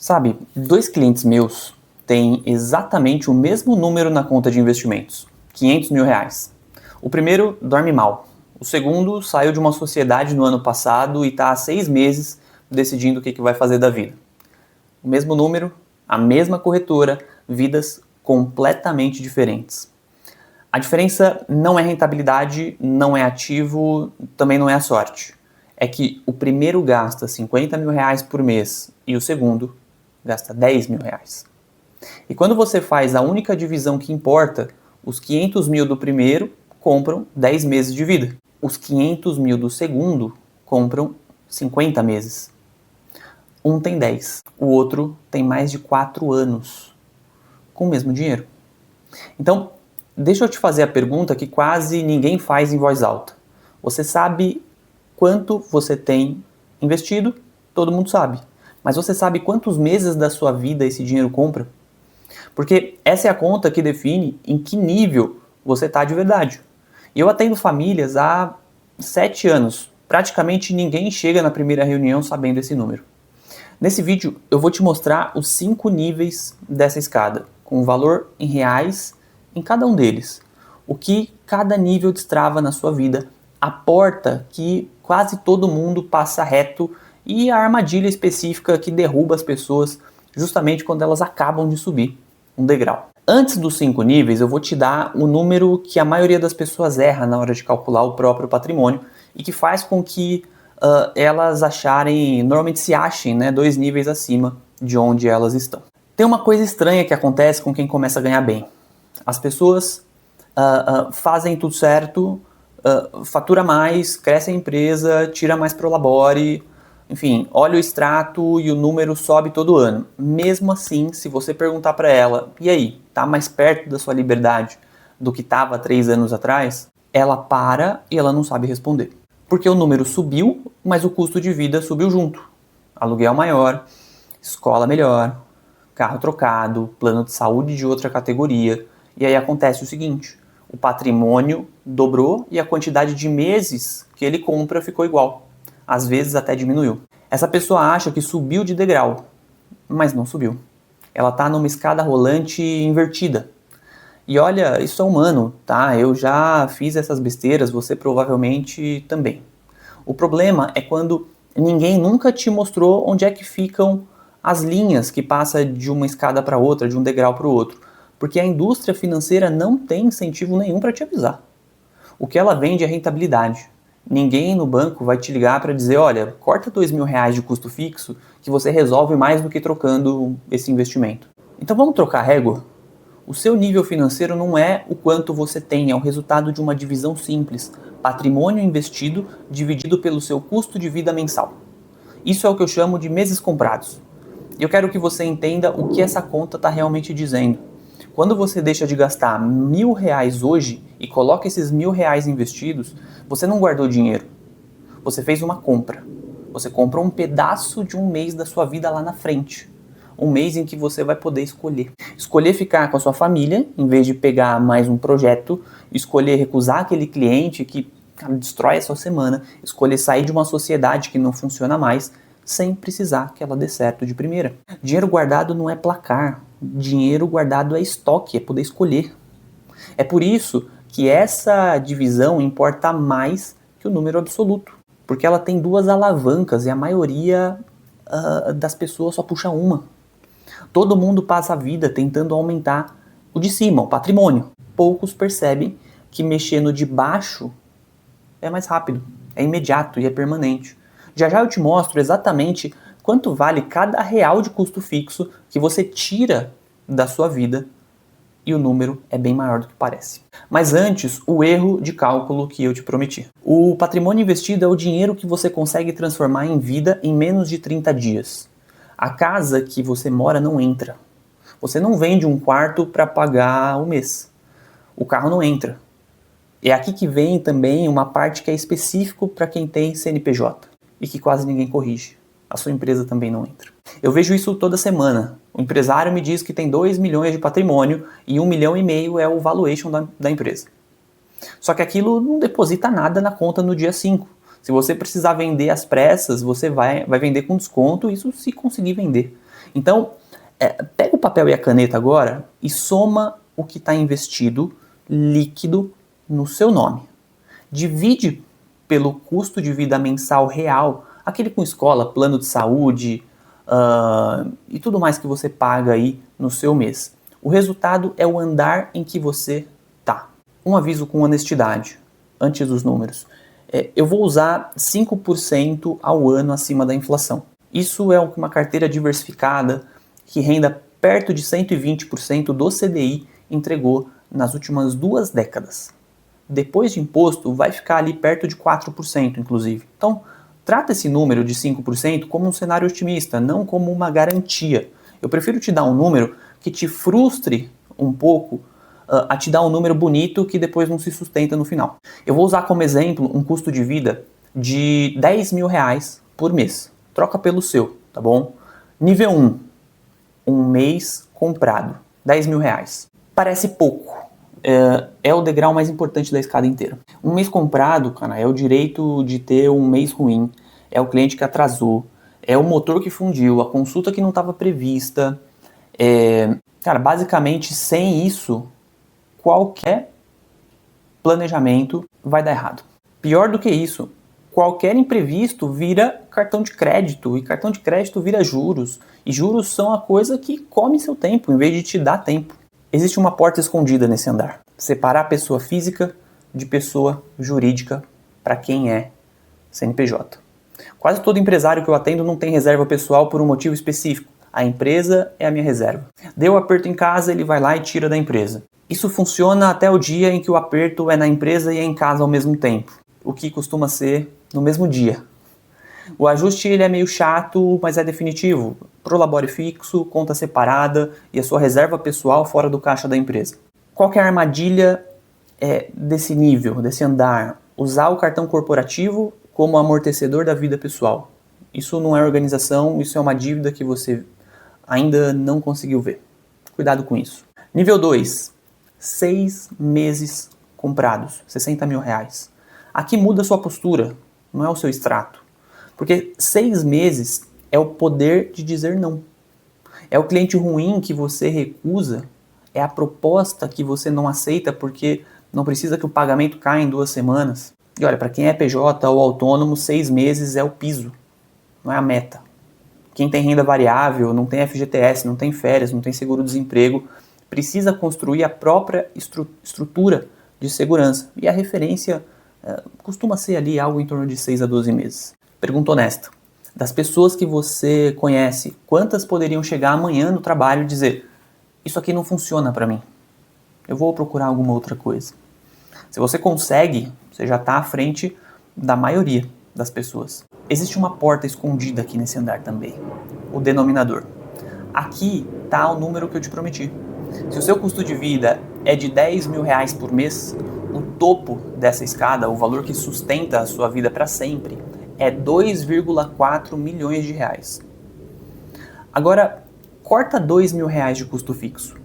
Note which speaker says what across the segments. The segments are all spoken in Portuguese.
Speaker 1: Sabe, dois clientes meus têm exatamente o mesmo número na conta de investimentos, R$ 500 mil. O primeiro dorme mal. O segundo saiu de uma sociedade no ano passado e está há 6 meses decidindo o que vai fazer da vida. O mesmo número, a mesma corretora, vidas completamente diferentes. A diferença não é rentabilidade, não é ativo, também não é a sorte. É que o primeiro gasta R$ 50 mil por mês e o segundo gasta R$ 10 mil. E quando você faz a única divisão que importa, os 500 mil do primeiro compram 10 meses de vida. Os 500 mil do segundo compram 50 meses. Um tem 10, o outro tem mais de 4 anos com o mesmo dinheiro. Então, deixa eu te fazer a pergunta que quase ninguém faz em voz alta. Você sabe quanto você tem investido? Todo mundo sabe. Mas você sabe quantos meses da sua vida esse dinheiro compra? Porque essa é a conta que define em que nível você está de verdade. E eu atendo famílias há 7 anos. Praticamente ninguém chega na primeira reunião sabendo esse número. Nesse vídeo eu vou te mostrar os 5 níveis dessa escada, com o valor em reais em cada um deles. O que cada nível destrava na sua vida, a porta que quase todo mundo passa reto e a armadilha específica que derruba as pessoas justamente quando elas acabam de subir um degrau. Antes dos 5 níveis, eu vou te dar o número que a maioria das pessoas erra na hora de calcular o próprio patrimônio e que faz com que elas normalmente se achem 2 níveis acima de onde elas estão. Tem uma coisa estranha que acontece com quem começa a ganhar bem. As pessoas fazem tudo certo, fatura mais, cresce a empresa, tira mais prolabore, enfim, olha o extrato e o número sobe todo ano. Mesmo assim, se você perguntar para ela, e aí, tá mais perto da sua liberdade do que estava 3 anos atrás? Ela para e ela não sabe responder. Porque o número subiu, mas o custo de vida subiu junto. Aluguel maior, escola melhor, carro trocado, plano de saúde de outra categoria. E aí acontece o seguinte, o patrimônio dobrou e a quantidade de meses que ele compra ficou igual. Às vezes até diminuiu. Essa pessoa acha que subiu de degrau, mas não subiu. Ela está numa escada rolante invertida. E olha, isso é humano, tá? Eu já fiz essas besteiras, você provavelmente também. O problema é quando ninguém nunca te mostrou onde é que ficam as linhas que passam de uma escada para outra, de um degrau para o outro. Porque a indústria financeira não tem incentivo nenhum para te avisar. O que ela vende é rentabilidade. Ninguém no banco vai te ligar para dizer, olha, corta R$ 2 mil de custo fixo que você resolve mais do que trocando esse investimento. Então vamos trocar a régua? O seu nível financeiro não é o quanto você tem, é o resultado de uma divisão simples. Patrimônio investido dividido pelo seu custo de vida mensal. Isso é o que eu chamo de meses comprados. E eu quero que você entenda o que essa conta está realmente dizendo. Quando você deixa de gastar R$ 1.000 hoje e coloca esses R$ 1.000 investidos, você não guardou dinheiro. Você fez uma compra. Você comprou um pedaço de um mês da sua vida lá na frente. Um mês em que você vai poder escolher. Escolher ficar com a sua família, em vez de pegar mais um projeto. Escolher recusar aquele cliente que destrói a sua semana. Escolher sair de uma sociedade que não funciona mais, sem precisar que ela dê certo de primeira. Dinheiro guardado não é placar. Dinheiro guardado é estoque, é poder escolher. É por isso que essa divisão importa mais que o número absoluto. Porque ela tem 2 alavancas e a maioria das pessoas só puxa uma. Todo mundo passa a vida tentando aumentar o de cima, o patrimônio. Poucos percebem que mexer no de baixo é mais rápido, é imediato e é permanente. Já já eu te mostro exatamente quanto vale cada real de custo fixo que você tira da sua vida e o número é bem maior do que parece. Mas antes, o erro de cálculo que eu te prometi. O patrimônio investido é o dinheiro que você consegue transformar em vida em menos de 30 dias. A casa que você mora não entra. Você não vende um quarto para pagar o mês. O carro não entra. É aqui que vem também uma parte que é específico para quem tem CNPJ e que quase ninguém corrige. A sua empresa também não entra. Eu vejo isso toda semana. O empresário me diz que tem 2 milhões de patrimônio e 1,5 milhão é o valuation da empresa. Só que aquilo não deposita nada na conta no dia 5. Se você precisar vender às pressas, você vai vender com desconto, isso se conseguir vender. Então, pega o papel e a caneta agora e soma o que está investido líquido no seu nome. Divide pelo custo de vida mensal real, aquele com escola, plano de saúde e tudo mais que você paga aí no seu mês. O resultado é o andar em que você tá. Um aviso com honestidade, antes dos números. Eu vou usar 5% ao ano acima da inflação. Isso é uma carteira diversificada que renda perto de 120% do CDI entregou nas últimas 2 décadas. Depois de imposto, vai ficar ali perto de 4%, inclusive. Então, trata esse número de 5% como um cenário otimista, não como uma garantia. Eu prefiro te dar um número que te frustre um pouco a te dar um número bonito que depois não se sustenta no final. Eu vou usar como exemplo um custo de vida de R$10.000 por mês. Troca pelo seu, tá bom? Nível 1, um mês comprado, R$10.000. Parece pouco. É o degrau mais importante da escada inteira. Um mês comprado, cara, é o direito de ter um mês ruim, é o cliente que atrasou, é o motor que fundiu, a consulta que não estava prevista. Cara, basicamente, sem isso, qualquer planejamento vai dar errado. Pior do que isso, qualquer imprevisto vira cartão de crédito, e cartão de crédito vira juros, e juros são a coisa que come seu tempo, em vez de te dar tempo. Existe uma porta escondida nesse andar. Separar pessoa física de pessoa jurídica para quem é CNPJ. Quase todo empresário que eu atendo não tem reserva pessoal por um motivo específico. A empresa é a minha reserva. Deu aperto em casa, ele vai lá e tira da empresa. Isso funciona até o dia em que o aperto é na empresa e é em casa ao mesmo tempo, o que costuma ser no mesmo dia. O ajuste ele é meio chato, mas é definitivo. Prolabore fixo, conta separada e a sua reserva pessoal fora do caixa da empresa. Qual que é a armadilha desse nível, desse andar? Usar o cartão corporativo como amortecedor da vida pessoal. Isso não é organização, isso é uma dívida que você ainda não conseguiu ver. Cuidado com isso. Nível 2. 6 meses comprados, R$60.000. Aqui muda a sua postura, não é o seu extrato. Porque 6 meses é o poder de dizer não. É o cliente ruim que você recusa, é a proposta que você não aceita porque não precisa que o pagamento caia em 2 semanas. E olha, para quem é PJ ou autônomo, 6 meses é o piso, não é a meta. Quem tem renda variável, não tem FGTS, não tem férias, não tem seguro-desemprego, precisa construir a própria estrutura de segurança. E a referência costuma ser ali algo em torno de 6 a 12 meses. Pergunta honesta. Das pessoas que você conhece, quantas poderiam chegar amanhã no trabalho e dizer: isso aqui não funciona para mim, eu vou procurar alguma outra coisa? Se você consegue, você já está à frente da maioria das pessoas. Existe uma porta escondida aqui nesse andar também, o denominador. Aqui está o número que eu te prometi. Se o seu custo de vida é de R$10.000 por mês, o topo dessa escada, o valor que sustenta a sua vida para sempre, é R$2,4 milhões. Agora, corta R$2.000 de custo fixo.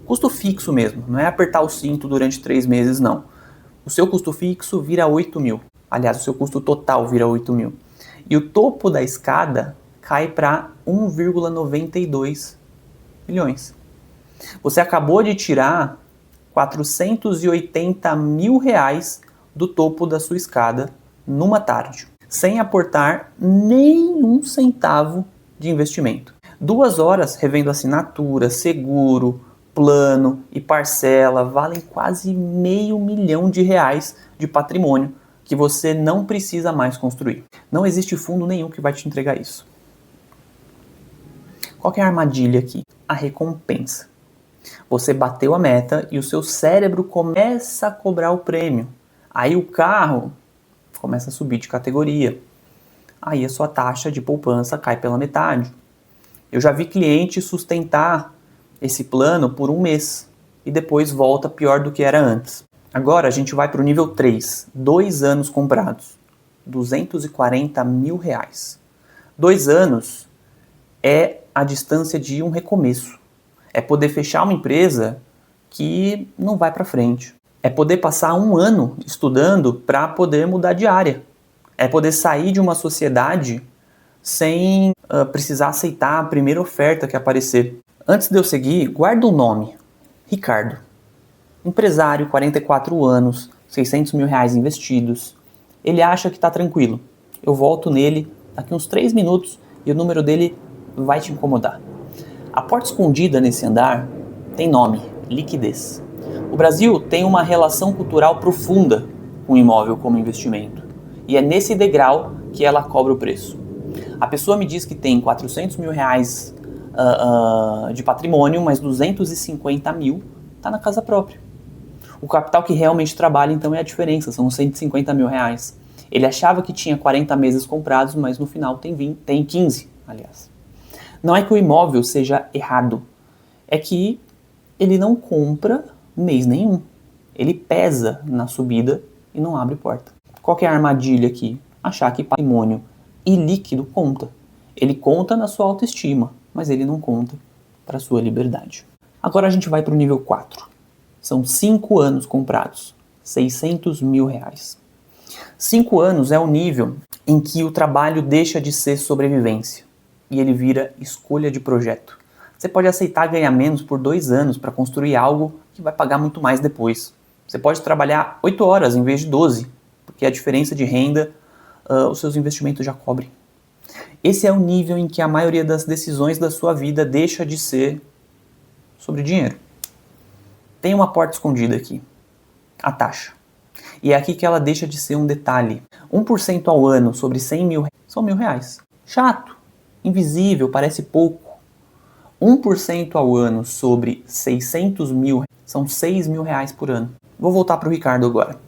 Speaker 1: Custo fixo mesmo, não é apertar o cinto durante 3 meses, não. O seu custo fixo vira R$8.000. Aliás, o seu custo total vira R$8.000. E o topo da escada cai para R$1,92 milhões. Você acabou de tirar R$480.000 do topo da sua escada numa tarde, sem aportar nenhum centavo de investimento. 2 horas revendo assinatura, seguro, plano e parcela valem quase R$500 mil de patrimônio que você não precisa mais construir. Não existe fundo nenhum que vai te entregar isso. Qual que é a armadilha aqui? A recompensa. Você bateu a meta e o seu cérebro começa a cobrar o prêmio. Aí o carro começa a subir de categoria. Aí a sua taxa de poupança cai pela metade. Eu já vi cliente sustentar esse plano por 1 mês e depois volta pior do que era antes. Agora a gente vai para o nível 3, 2 anos comprados, R$240.000. 2 anos é a distância de um recomeço. É poder fechar uma empresa que não vai para frente. É poder passar 1 ano estudando para poder mudar de área. É poder sair de uma sociedade sem precisar aceitar a primeira oferta que aparecer. Antes de eu seguir, guarda o nome. Ricardo. Empresário, 44 anos, 600 mil reais investidos. Ele acha que está tranquilo. Eu volto nele daqui uns 3 minutos e o número dele vai te incomodar. A porta escondida nesse andar tem nome, liquidez. O Brasil tem uma relação cultural profunda com o imóvel como investimento. E é nesse degrau que ela cobra o preço. A pessoa me diz que tem 400 mil reais de patrimônio, mas 250 mil está na casa própria. O capital que realmente trabalha, então, é a diferença, são 150 mil reais. Ele achava que tinha 40 meses comprados, mas no final tem 15, aliás. Não é que o imóvel seja errado, é que ele não compra mês nenhum. Ele pesa na subida e não abre porta. Qual que é a armadilha aqui? Achar que patrimônio ilíquido conta. Ele conta na sua autoestima, mas ele não conta para a sua liberdade. Agora a gente vai para o nível 4. São 5 anos comprados, 600 mil reais. 5 anos é o nível em que o trabalho deixa de ser sobrevivência e ele vira escolha de projeto. Você pode aceitar ganhar menos por 2 anos para construir algo que vai pagar muito mais depois. Você pode trabalhar 8 horas em vez de 12, porque a diferença de renda os seus investimentos já cobrem. Esse é o nível em que a maioria das decisões da sua vida deixa de ser sobre dinheiro. Tem uma porta escondida aqui, a taxa. E é aqui que ela deixa de ser um detalhe. 1% ao ano sobre 100 mil são R$1.000. Chato, invisível, parece pouco. 1% ao ano sobre 600 mil são 6 mil reais por ano. Vou voltar para o Ricardo agora.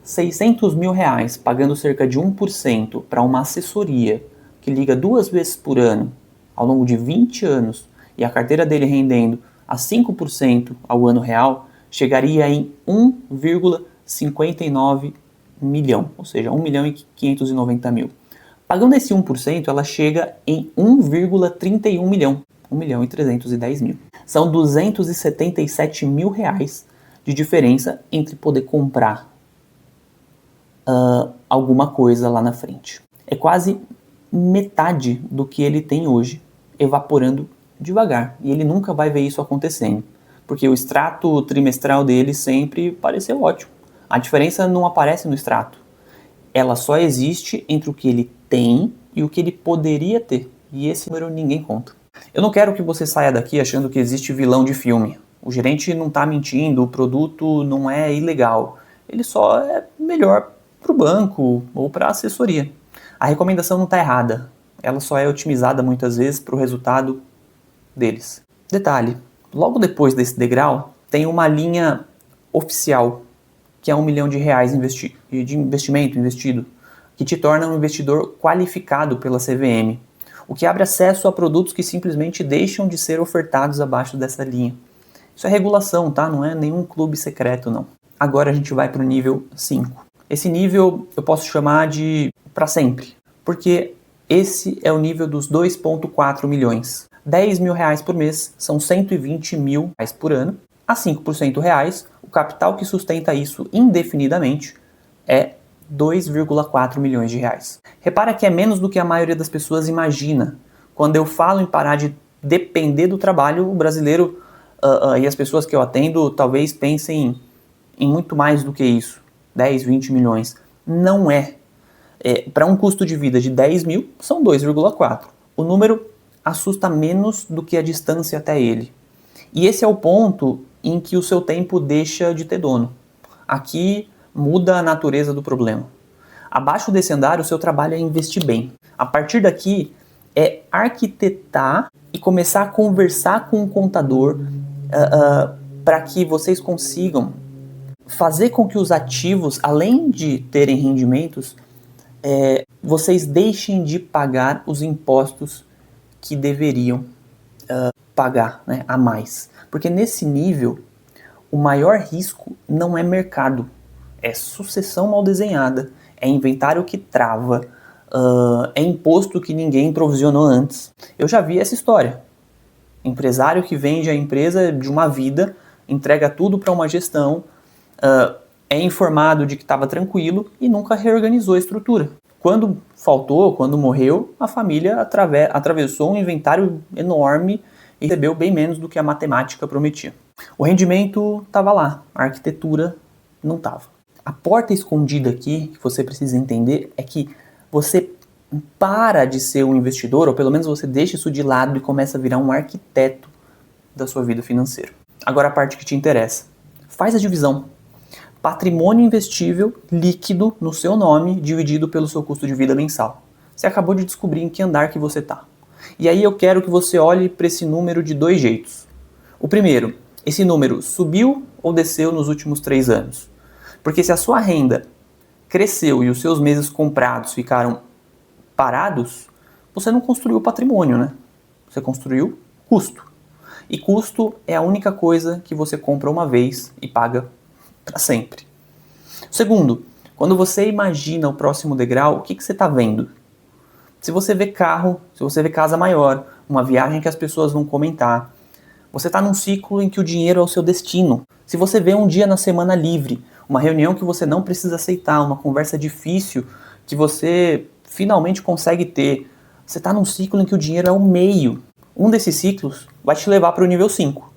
Speaker 1: 600 mil reais pagando cerca de 1% para uma assessoria que liga 2 vezes por ano ao longo de 20 anos e a carteira dele rendendo a 5% ao ano real, chegaria em 1,59 milhão, ou seja, 1.590.000. Pagando esse 1%, ela chega em 1,31 milhão, 1.310.000. São 277 mil reais de diferença entre poder comprar alguma coisa lá na frente. É quase metade do que ele tem hoje, evaporando devagar. E ele nunca vai ver isso acontecendo, porque o extrato trimestral dele sempre pareceu ótimo. A diferença não aparece no extrato. Ela só existe entre o que ele tem e o que ele poderia ter. E esse número ninguém conta. Eu não quero que você saia daqui achando que existe vilão de filme. O gerente não está mentindo, o produto não é ilegal. Ele só é melhor para o banco ou para a assessoria. A recomendação não está errada. Ela só é otimizada muitas vezes para o resultado deles. Detalhe, logo depois desse degrau, tem uma linha oficial, que é R$1 milhão de investimento investido, que te torna um investidor qualificado pela CVM, o que abre acesso a produtos que simplesmente deixam de ser ofertados abaixo dessa linha. Isso é regulação, tá? Não é nenhum clube secreto, não. Agora a gente vai para o nível 5. Esse nível eu posso chamar de para sempre, porque esse é o nível dos 2,4 milhões. 10 mil reais por mês são 120 mil reais por ano. A 5% reais, o capital que sustenta isso indefinidamente é 2,4 milhões de reais. Repara que é menos do que a maioria das pessoas imagina. Quando eu falo em parar de depender do trabalho, o brasileiro e as pessoas que eu atendo talvez pensem em muito mais do que isso. 10, 20 milhões. Não é. Para um custo de vida de 10 mil, são 2,4. O número assusta menos do que a distância até ele. E esse é o ponto em que o seu tempo deixa de ter dono. Aqui muda a natureza do problema. Abaixo desse andar, o seu trabalho é investir bem. A partir daqui, é arquitetar e começar a conversar com o contador para que vocês consigam fazer com que os ativos, além de terem rendimentos, vocês deixem de pagar os impostos que deveriam pagar, né, a mais. Porque nesse nível, o maior risco não é mercado, é sucessão mal desenhada, é inventário que trava, é imposto que ninguém provisionou antes. Eu já vi essa história. Empresário que vende a empresa de uma vida, entrega tudo para uma gestão, é informado de que estava tranquilo e nunca reorganizou a estrutura. Quando faltou, quando morreu, a família atravessou um inventário enorme e recebeu bem menos do que a matemática prometia. O rendimento estava lá, a arquitetura não estava. A porta escondida aqui, que você precisa entender, é que você para de ser um investidor, ou pelo menos você deixa isso de lado e começa a virar um arquiteto da sua vida financeira. Agora a parte que te interessa. Faz a divisão. Patrimônio investível líquido no seu nome dividido pelo seu custo de vida mensal. Você acabou de descobrir em que andar que você está. E aí eu quero que você olhe para esse número de 2 jeitos. O primeiro, esse número subiu ou desceu nos últimos 3 anos? Porque se a sua renda cresceu e os seus meses comprados ficaram parados, você não construiu patrimônio, né? Você construiu custo. E custo é a única coisa que você compra uma vez e paga para sempre. Segundo, quando você imagina o próximo degrau, o que você está vendo? Se você vê carro, se você vê casa maior, uma viagem que as pessoas vão comentar, você está num ciclo em que o dinheiro é o seu destino. Se você vê um dia na semana livre, uma reunião que você não precisa aceitar, uma conversa difícil que você finalmente consegue ter, você está num ciclo em que o dinheiro é o meio. Um desses ciclos vai te levar para o nível 5.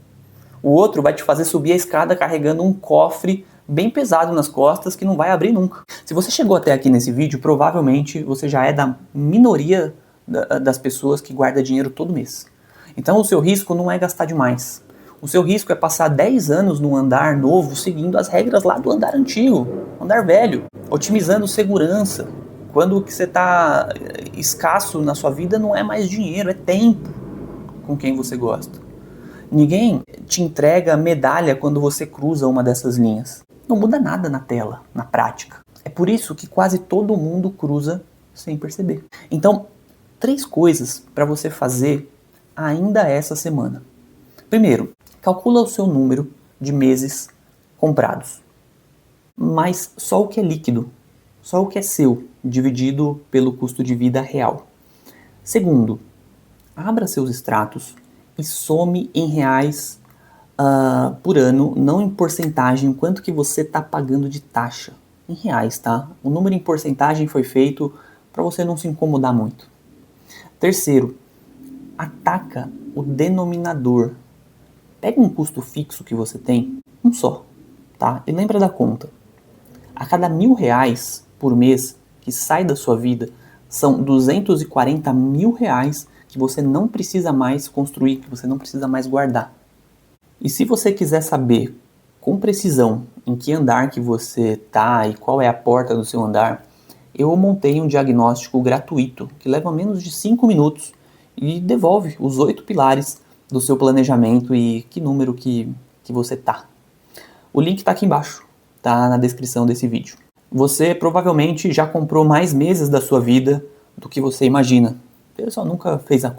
Speaker 1: O outro vai te fazer subir a escada carregando um cofre bem pesado nas costas que não vai abrir nunca. Se você chegou até aqui nesse vídeo, provavelmente você já é da minoria das pessoas que guarda dinheiro todo mês. Então o seu risco não é gastar demais. O seu risco é passar 10 anos num andar novo seguindo as regras lá do andar antigo, andar velho, otimizando segurança. Quando o que você está escasso na sua vida não é mais dinheiro, é tempo com quem você gosta. Ninguém te entrega medalha quando você cruza uma dessas linhas. Não muda nada na tela, na prática. É por isso que quase todo mundo cruza sem perceber. Então, 3 coisas para você fazer ainda essa semana. Primeiro, calcula o seu número de meses comprados. Mas só o que é líquido, só o que é seu, dividido pelo custo de vida real. Segundo, abra seus extratos e some em reais por ano, não em porcentagem, o quanto que você está pagando de taxa. Em reais, tá? O número em porcentagem foi feito para você não se incomodar muito. Terceiro, ataca o denominador. Pega um custo fixo que você tem, um só, tá? E lembra da conta. A cada R$1.000 por mês que sai da sua vida, são R$240 mil que você não precisa mais construir, que você não precisa mais guardar. E se você quiser saber com precisão em que andar que você está e qual é a porta do seu andar, eu montei um diagnóstico gratuito que leva menos de 5 minutos e devolve os 8 pilares do seu planejamento e que número que você tá. O link está aqui embaixo, tá na descrição desse vídeo. Você provavelmente já comprou mais meses da sua vida do que você imagina. Você só nunca fez a